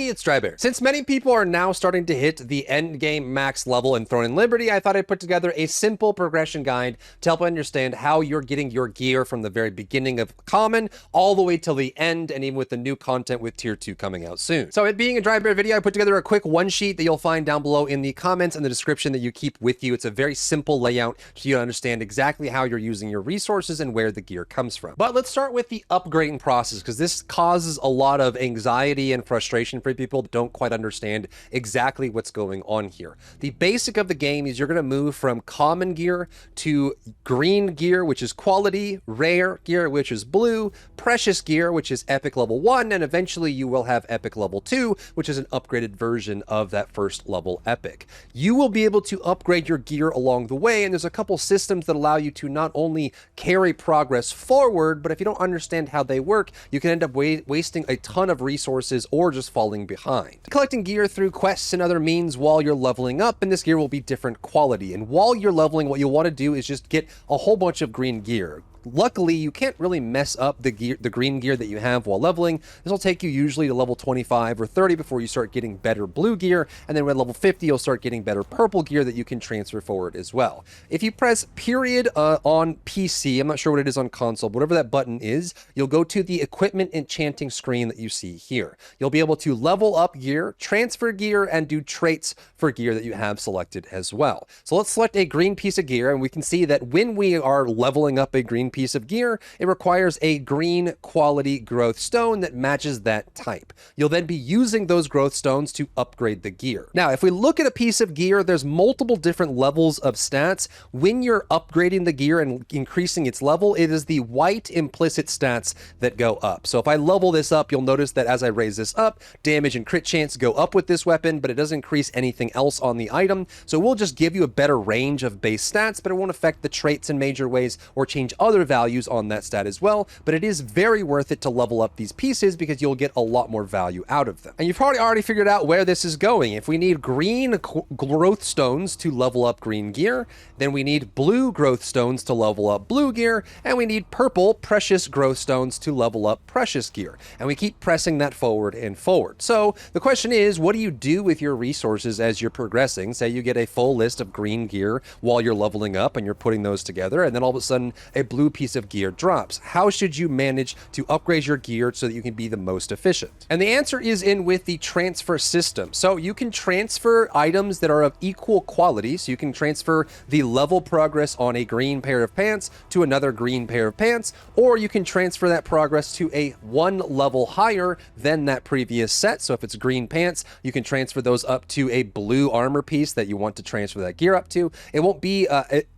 Hey, it's Drybear. Since many people are now starting to hit the end game max level in Throne and Liberty, I thought I'd put together a simple progression guide to help understand how you're getting your gear from the very beginning of common all the way till the end, and even with the new content with tier 2 coming out soon. So it being a Drybear video, I put together a quick one sheet that you'll find down below in the comments and the description that you keep with you. It's a very simple layout so you understand exactly how you're using your resources and where the gear comes from. But let's start with the upgrading process, because this causes a lot of anxiety and frustration for people that don't quite understand exactly what's going on here. The basic of the game is you're going to move from common gear to green gear, which is quality, rare gear, which is blue, precious gear, which is epic level 1, and eventually you will have epic level 2, which is an upgraded version of that first level epic. You will be able to upgrade your gear along the way, and there's a couple systems that allow you to not only carry progress forward, but if you don't understand how they work, you can end up wasting a ton of resources or just falling behind. Collecting gear through quests and other means while you're leveling up, and this gear will be different quality. And while you're leveling, what you'll want to do is just get a whole bunch of green gear. Luckily, you can't really mess up the green gear that you have while leveling. This will take you usually to level 25 or 30 before you start getting better blue gear, and then at level 50, you'll start getting better purple gear that you can transfer forward as well. If you press period on PC, I'm not sure what it is on console, but whatever that button is, you'll go to the equipment enchanting screen that you see here. You'll be able to level up gear, transfer gear, and do traits for gear that you have selected as well. So let's select a green piece of gear, and we can see that when we are leveling up a green piece of gear, it requires a green quality growth stone that matches that type. You'll then be using those growth stones to upgrade the gear. Now, if we look at a piece of gear, there's multiple different levels of stats. When you're upgrading the gear and increasing its level, it is the white implicit stats that go up. So if I level this up, you'll notice that as I raise this up, damage and crit chance go up with this weapon, but it doesn't increase anything else on the item. So we'll just give you a better range of base stats, but it won't affect the traits in major ways or change other values on that stat as well. But it is very worth it to level up these pieces because you'll get a lot more value out of them. And you've probably already figured out where this is going. If we need green growth stones to level up green gear, then we need blue growth stones to level up blue gear, and we need purple precious growth stones to level up precious gear. And we keep pressing that forward and forward. So the question is, what do you do with your resources as you're progressing? Say you get a full list of green gear while you're leveling up and you're putting those together, and then all of a sudden a blue piece of gear drops. How should you manage to upgrade your gear so that you can be the most efficient? And the answer is in with the transfer system. So you can transfer items that are of equal quality. So you can transfer the level progress on a green pair of pants to another green pair of pants, or you can transfer that progress to a one level higher than that previous set. So if it's green pants, you can transfer those up to a blue armor piece that you want to transfer that gear up to. It won't be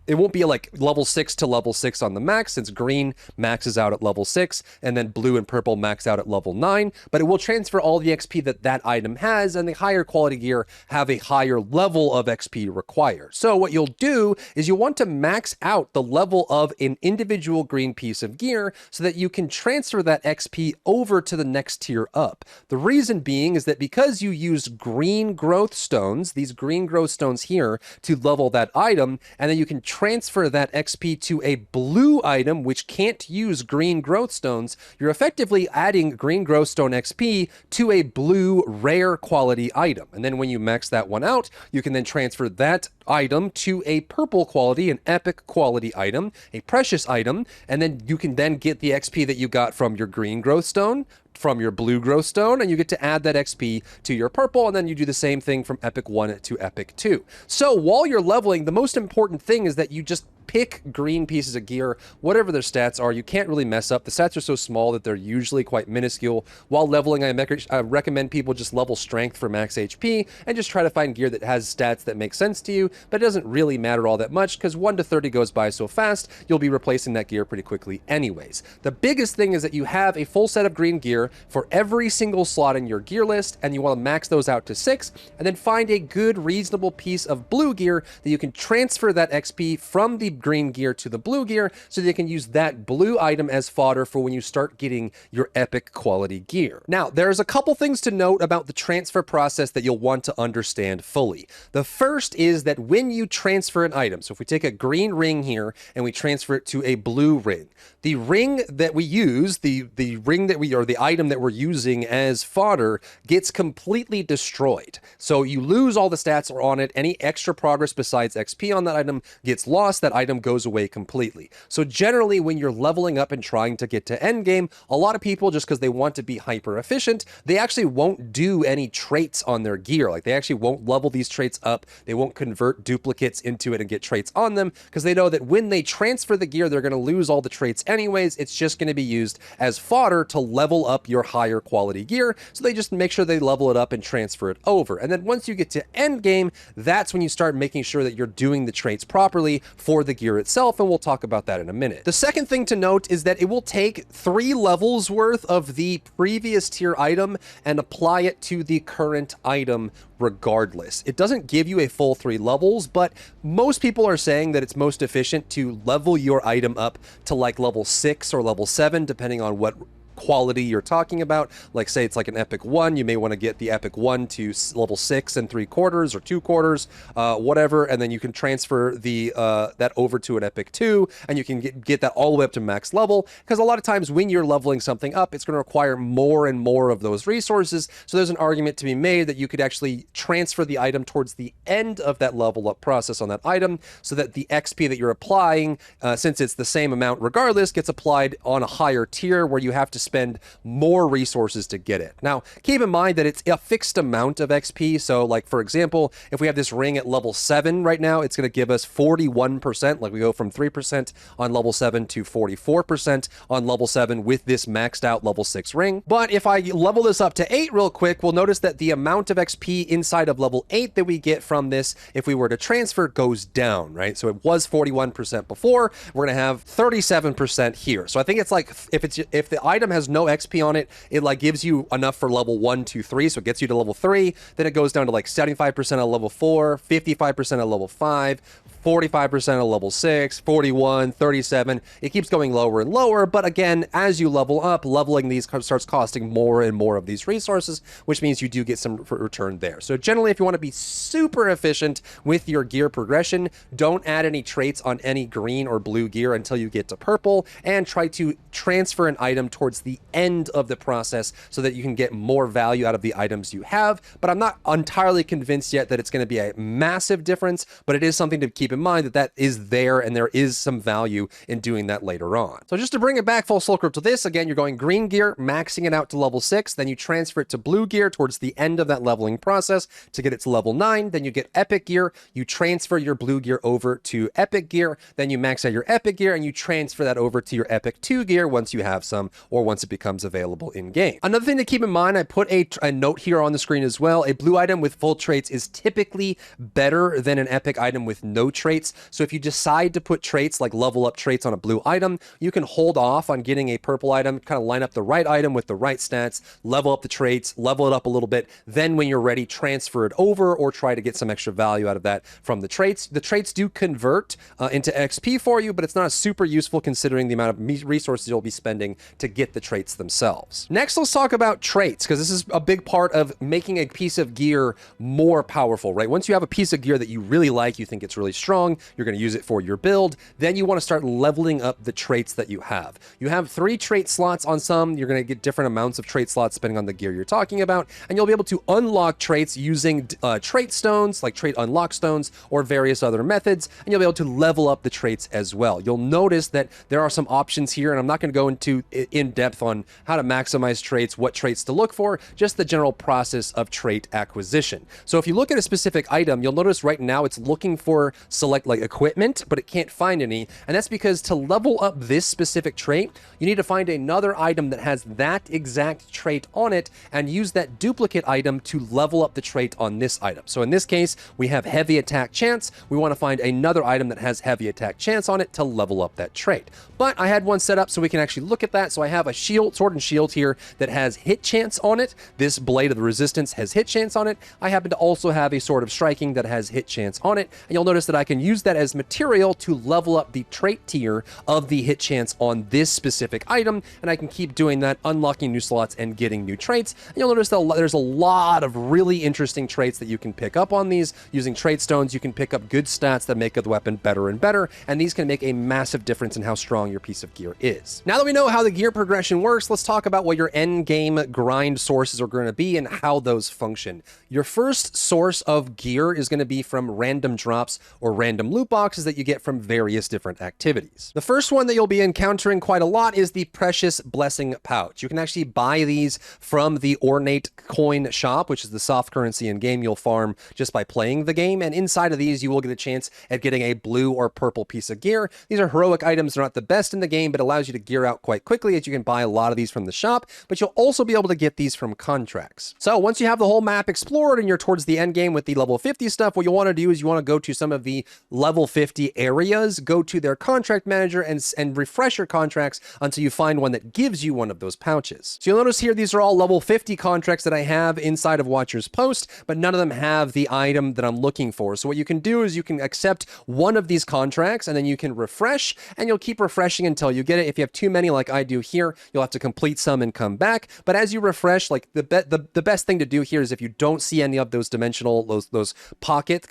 it won't be like level 6 to level 6 on the max, since green maxes out at level 6 and then blue and purple max out at level 9, but it will transfer all the XP that that item has, and the higher quality gear have a higher level of XP required. So what you'll do is you'll want to max out the level of an individual green piece of gear so that you can transfer that XP over to the next tier up. The reason being is that because you use green growth stones, these green growth stones here, to level that item, and then you can transfer that XP to a blue item which can't use green growth stones, you're effectively adding green growth stone XP to a blue rare quality item. And then when you max that one out, you can then transfer that item to a purple quality, an epic quality item, a precious item, and then you can then get the XP that you got from your green growth stone, from your blue growth stone, and you get to add that XP to your purple, and then you do the same thing from epic 1 to epic 2. So while you're leveling, the most important thing is that you just pick green pieces of gear, whatever their stats are. You can't really mess up. The stats are so small that they're usually quite minuscule. While leveling, I recommend people just level strength for max HP and just try to find gear that has stats that make sense to you, but it doesn't really matter all that much because 1 to 30 goes by so fast, you'll be replacing that gear pretty quickly anyways. The biggest thing is that you have a full set of green gear for every single slot in your gear list, and you want to max those out to 6, and then find a good, reasonable piece of blue gear that you can transfer that XP from the green gear to the blue gear so they can use that blue item as fodder for when you start getting your epic quality gear. Now, there's a couple things to note about the transfer process that you'll want to understand fully. The first is that when you transfer an item, so if we take a green ring here and we transfer it to a blue ring, the ring that we use, the ring that we, or the item that we're using as fodder gets completely destroyed. So you lose all the stats on it. Any extra progress besides XP on that item gets lost. That item goes away completely. So generally, when you're leveling up and trying to get to endgame, a lot of people, just because they want to be hyper efficient, they actually won't do any traits on their gear. Like, they actually won't level these traits up. They won't convert duplicates into it and get traits on them, because they know that when they transfer the gear, they're going to lose all the traits anyways. It's just going to be used as fodder to level up your higher quality gear. So they just make sure they level it up and transfer it over. And then once you get to end game, that's when you start making sure that you're doing the traits properly for the gear itself. And we'll talk about that in a minute. The second thing to note is that it will take 3 levels worth of the previous tier item and apply it to the current item regardless. It doesn't give you a full 3 levels, but most people are saying that it's most efficient to level your item up to like level 6 or level 7, depending on what quality you're talking about. Like, say it's like an epic 1, you may want to get the epic 1 to level 6 3/4 or 2/4, whatever, and then you can transfer the that over to an epic 2, and you can get that all the way up to max level, because a lot of times when you're leveling something up, it's going to require more and more of those resources. So there's an argument to be made that you could actually transfer the item towards the end of that level up process on that item, so that the XP that you're applying, since it's the same amount regardless, gets applied on a higher tier where you have to spend more resources to get it. Now, keep in mind that it's a fixed amount of XP. So like, for example, if we have this ring at level 7 right now, it's going to give us 41%. Like, we go from 3% on level 7 to 44% on level 7 with this maxed out level 6 ring. But if I level this up to 8 real quick, we'll notice that the amount of XP inside of level 8 that we get from this, if we were to transfer, goes down, right? So it was 41% before, we're going to have 37% here. So I think it's like, if the item has no XP on it, it like gives you enough for level 1, 2, 3, so it gets you to level 3, then it goes down to like 75% at level 4, 55% at level 5, 45% at level 6, 41, 37. It keeps going lower and lower, but again, as you level up, leveling these starts costing more and more of these resources, which means you do get some return there. So generally, if you want to be super efficient with your gear progression, don't add any traits on any green or blue gear until you get to purple, and try to transfer an item towards the end of the process so that you can get more value out of the items you have. But I'm not entirely convinced yet that it's going to be a massive difference, but it is something to keep in mind that that is there, and there is some value in doing that later on. So just to bring it back full circle to this, again, you're going green gear, maxing it out to level 6, then you transfer it to blue gear towards the end of that leveling process to get it to level 9, then you get epic gear, you transfer your blue gear over to epic gear, then you max out your epic gear, and you transfer that over to your epic 2 gear once you have some, or once it becomes available in game. Another thing to keep in mind, I put a note here on the screen as well. A blue item with full traits is typically better than an epic item with no traits. So if you decide to put traits, like level up traits on a blue item, you can hold off on getting a purple item, kind of line up the right item with the right stats, level up the traits, level it up a little bit, then when you're ready, transfer it over, or try to get some extra value out of that from the traits. The traits do convert into XP for you, but it's not super useful considering the amount of resources you'll be spending to get the traits themselves. Next, let's talk about traits, because this is a big part of making a piece of gear more powerful, right? Once you have a piece of gear that you really like, you think it's really strong, you're going to use it for your build, then you want to start leveling up the traits that you have. You have 3 trait slots on some, you're going to get different amounts of trait slots depending on the gear you're talking about, and you'll be able to unlock traits using trait stones, like trait unlock stones, or various other methods, and you'll be able to level up the traits as well. You'll notice that there are some options here, and I'm not going to go into in depth on how to maximize traits, what traits to look for, just the general process of trait acquisition. So if you look at a specific item, you'll notice right now it's looking for select like equipment, but it can't find any, and that's because to level up this specific trait, you need to find another item that has that exact trait on it and use that duplicate item to level up the trait on this item. So in this case, we have heavy attack chance. We want to find another item that has heavy attack chance on it to level up that trait. But I had one set up so we can actually look at that. So I have a sword and shield here that has hit chance on it. This Blade of the Resistance has hit chance on it. I happen to also have a Sword of Striking that has hit chance on it, and you'll notice that I can use that as material to level up the trait tier of the hit chance on this specific item, and I can keep doing that, unlocking new slots and getting new traits. And you'll notice that there's a lot of really interesting traits that you can pick up on these. Using trait stones, you can pick up good stats that make the weapon better and better, and these can make a massive difference in how strong your piece of gear is. Now that we know how the gear progression works, let's talk about what your end game grind sources are going to be and how those function. Your first source of gear is going to be from random drops or random loot boxes that you get from various different activities. The first one that you'll be encountering quite a lot is the Precious Blessing Pouch. You can actually buy these from the Ornate Coin Shop, which is the soft currency in game you'll farm just by playing the game, and inside of these you will get a chance at getting a blue or purple piece of gear. These are heroic items. They're not the best in the game, but allows you to gear out quite quickly, as you can buy a lot of these from the shop, but you'll also be able to get these from contracts. So once you have the whole map explored and you're towards the end game with the level 50 stuff, what you'll want to do is you want to go to some of the level 50 areas, go to their contract manager and refresh your contracts until you find one that gives you one of those pouches. So you'll notice here these are all level 50 contracts that I have inside of Watcher's Post, but none of them have the item that I'm looking for. So what you can do is you can accept one of these contracts and then you can refresh, and you'll keep refreshing until you get it. If you have too many like I do here, you'll have to complete some and come back. But as you refresh, like the best thing to do here is if you don't see any of those dimensional, those pocket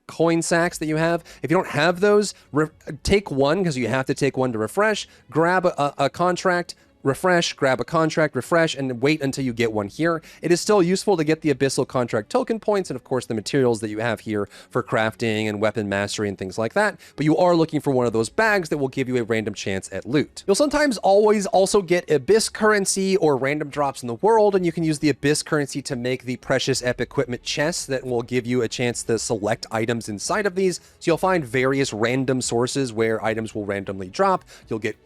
coin sacks that you have, if you don't have those, take one, because you have to take one to refresh, grab a contract, refresh, grab a contract, refresh, and wait until you get one here. It is still useful to get the Abyssal Contract token points and, of course, the materials that you have here for crafting and weapon mastery and things like that, but you are looking for one of those bags that will give you a random chance at loot. You'll sometimes always also get Abyss currency or random drops in the world, and you can use the Abyss currency to make the Precious Equipment chests that will give you a chance to select items inside of these. So you'll find various random sources where items will randomly drop. You'll get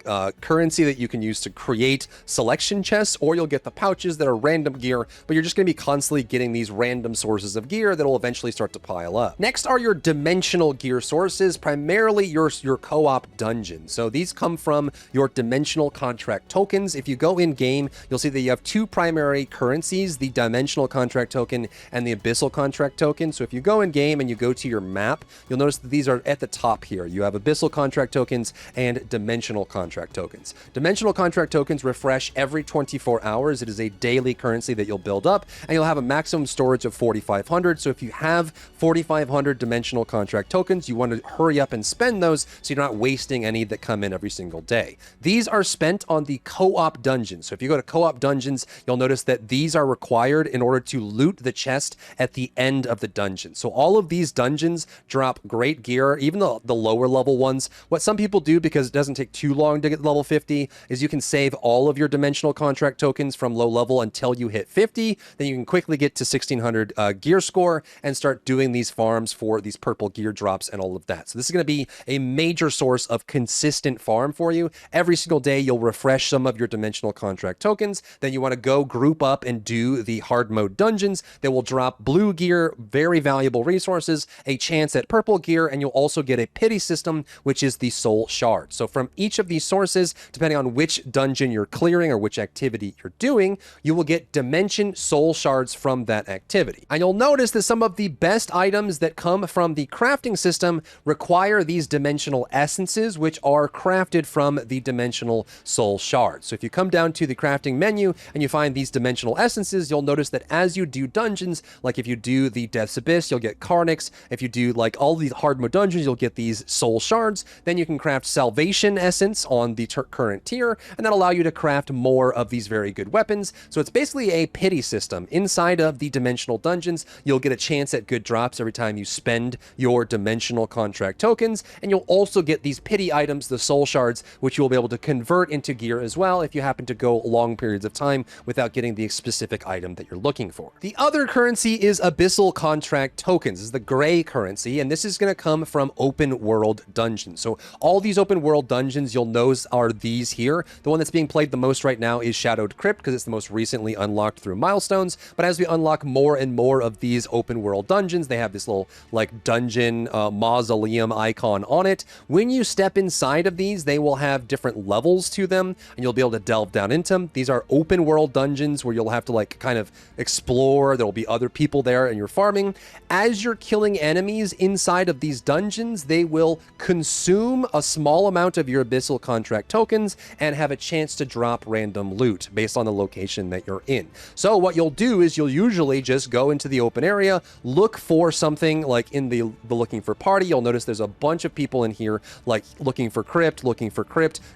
currency that you can use to create selection chests, or you'll get the pouches that are random gear, but you're just going to be constantly getting these random sources of gear that will eventually start to pile up. Next are your dimensional gear sources, primarily your co-op dungeons. So these come from your dimensional contract tokens. If you go in game, you'll see that you have two primary currencies, the dimensional contract token and the abyssal contract token. So if you go in game and you go to your map, you'll notice that these are at the top here. You have abyssal contract tokens and dimensional contract tokens. Dimensional contract tokens refresh every 24 hours. It is a daily currency that you'll build up, and you'll have a maximum storage of 4,500. So if you have 4,500 dimensional contract tokens, you want to hurry up and spend those so you're not wasting any that come in every single day. These are spent on the co-op dungeons. So if you go to co-op dungeons, you'll notice that these are required in order to loot the chest at the end of the dungeon. So all of these dungeons drop great gear, even the lower level ones. What some people do, because it doesn't take too long to get level 50, is you can save all of your dimensional contract tokens from low level until you hit 50. Then you can quickly get to 1600 gear score and start doing these farms for these purple gear drops and all of that. So this is going to be a major source of consistent farm for you. Every single day you'll refresh some of your dimensional contract tokens. Then you want to go group up and do the hard mode dungeons that will drop blue gear, very valuable resources, a chance at purple gear, and you'll also get a pity system, which is the soul shard. So from each of these sources, depending on which dungeon you're clearing or which activity you're doing, you will get dimension soul shards from that activity. And you'll notice that some of the best items that come from the crafting system require these dimensional essences, which are crafted from the dimensional soul shards. So if you come down to the crafting menu and you find these dimensional essences, you'll notice that as you do dungeons, like if you do the Death's Abyss, you'll get Carnix. If you do like all the hard mode dungeons, you'll get these soul shards. Then you can craft Salvation Essence on the current tier, and that'll allow you to craft more of these very good weapons. So it's basically a pity system. Inside of the dimensional dungeons, you'll get a chance at good drops every time you spend your dimensional contract tokens, and you'll also get these pity items, the soul shards, which you'll be able to convert into gear as well if you happen to go long periods of time without getting the specific item that you're looking for. The other currency is abyssal contract tokens. This is the gray currency, and this is going to come from open world dungeons. So all these open world dungeons you'll notice are these here. The one that's being played the most right now is Shadowed Crypt because it's the most recently unlocked through milestones. But as we unlock more and more of these open world dungeons, they have this little like dungeon mausoleum icon on it. When you step inside of these, they will have different levels to them and you'll be able to delve down into them. These are open world dungeons where you'll have to like kind of explore. There'll be other people there and you're farming. As you're killing enemies inside of these dungeons, they will consume a small amount of your Abyssal Contract tokens and have a chance to drop random loot based on the location that you're in. So what you'll do is you'll usually just go into the open area, look for something like in the looking for party. You'll notice there's a bunch of people in here like looking for crypt.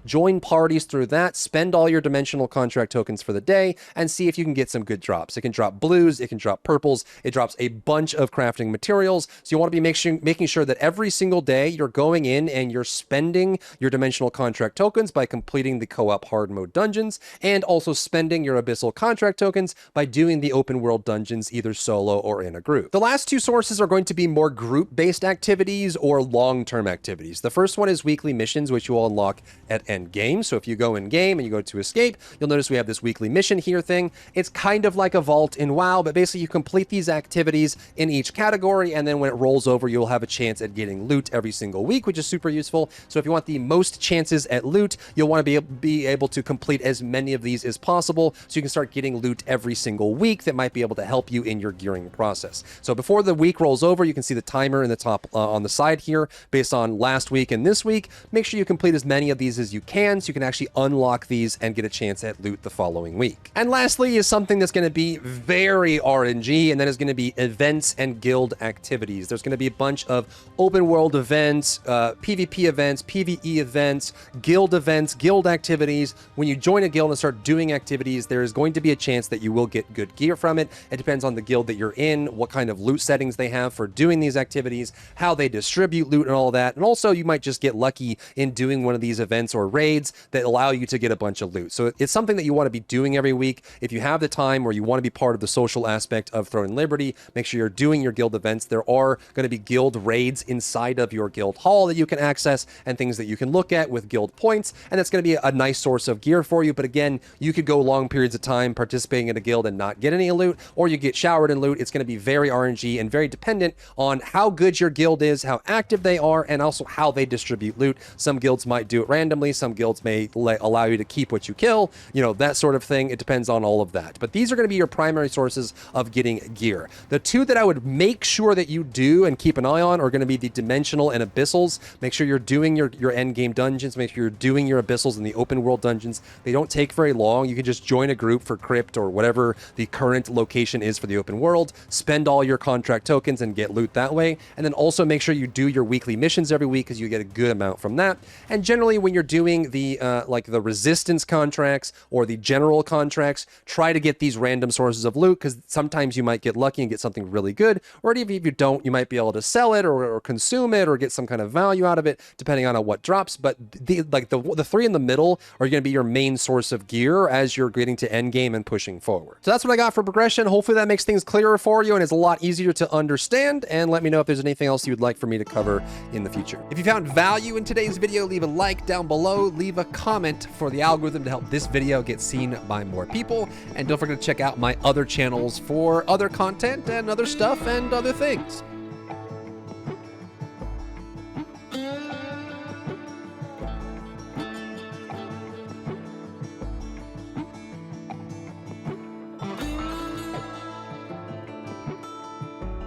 Join parties through that, spend all your Dimensional Contract tokens for the day, and see if you can get some good drops. It can drop blues, it can drop purples, it drops a bunch of crafting materials. So you want to be making sure that every single day you're going in and you're spending your Dimensional Contract tokens by completing the co-op hard mode dungeons, and also spending your Abyssal Contract tokens by doing the open world dungeons either solo or in a group. The last two sources are going to be more group-based activities or long-term activities. The first one is weekly missions, which you will unlock at end game. So if you go in game and you go to escape, you'll notice we have this weekly mission here thing. It's kind of like a vault in WoW, but basically you complete these activities in each category, and then when it rolls over, you'll have a chance at getting loot every single week, which is super useful. So if you want the most chances at loot, you'll want to be able to complete as many of these as possible, so you can start getting loot every single week that might be able to help you in your gearing process. So before the week rolls over, you can see the timer in the top on the side here based on last week and this week. Make sure you complete as many of these as you can so you can actually unlock these and get a chance at loot the following week. And lastly is something that's going to be very RNG, and that is going to be events and guild activities. There's going to be a bunch of open world events, PvP events, PvE events, guild activities. When you join a guild and start doing activities, there is going to be a chance that you will get good gear from it. It depends on the guild that you're in, what kind of loot settings they have for doing these activities, how they distribute loot and all that. And also you might just get lucky in doing one of these events or raids that allow you to get a bunch of loot. So it's something that you want to be doing every week. If you have the time or you want to be part of the social aspect of Throne Liberty, make sure you're doing your guild events. There are going to be guild raids inside of your guild hall that you can access and things that you can look at with guild points, and that's going to be a nice source of gear for you. But again, you could go long periods of time participating in a guild and not get any loot, or you get showered in loot. It's going to be very RNG and very dependent on how good your guild is, how active they are, and also how they distribute loot. Some guilds might do it randomly, some guilds may allow you to keep what you kill, that sort of thing. It depends on all of that. But these are going to be your primary sources of getting gear. The two that I would make sure that you do and keep an eye on are going to be the Dimensional and Abyssals. Make sure you're doing your end game dungeons. Make sure you're doing your Abyssals in the open world dungeons. They don't take very long. You can just join a group for Crypt or whatever the current location is for the open world, spend all your contract tokens and get loot that way. And then also make sure you do your weekly missions every week because you get a good amount from that. And generally when you're doing the like the resistance contracts or the general contracts, try to get these random sources of loot because sometimes you might get lucky and get something really good, or even if you don't, you might be able to sell it or consume it or get some kind of value out of it depending on what drops. But the three in the middle are going to be your main source of gear as you're getting to end game and pushing forward. So that's what I got for progression. Hopefully that makes things clearer for you and is a lot easier to understand. And let me know if there's anything else you would like for me to cover in the future. If you found value in today's video, leave a like down below, leave a comment for the algorithm to help this video get seen by more people. And don't forget to check out my other channels for other content and other stuff and other things.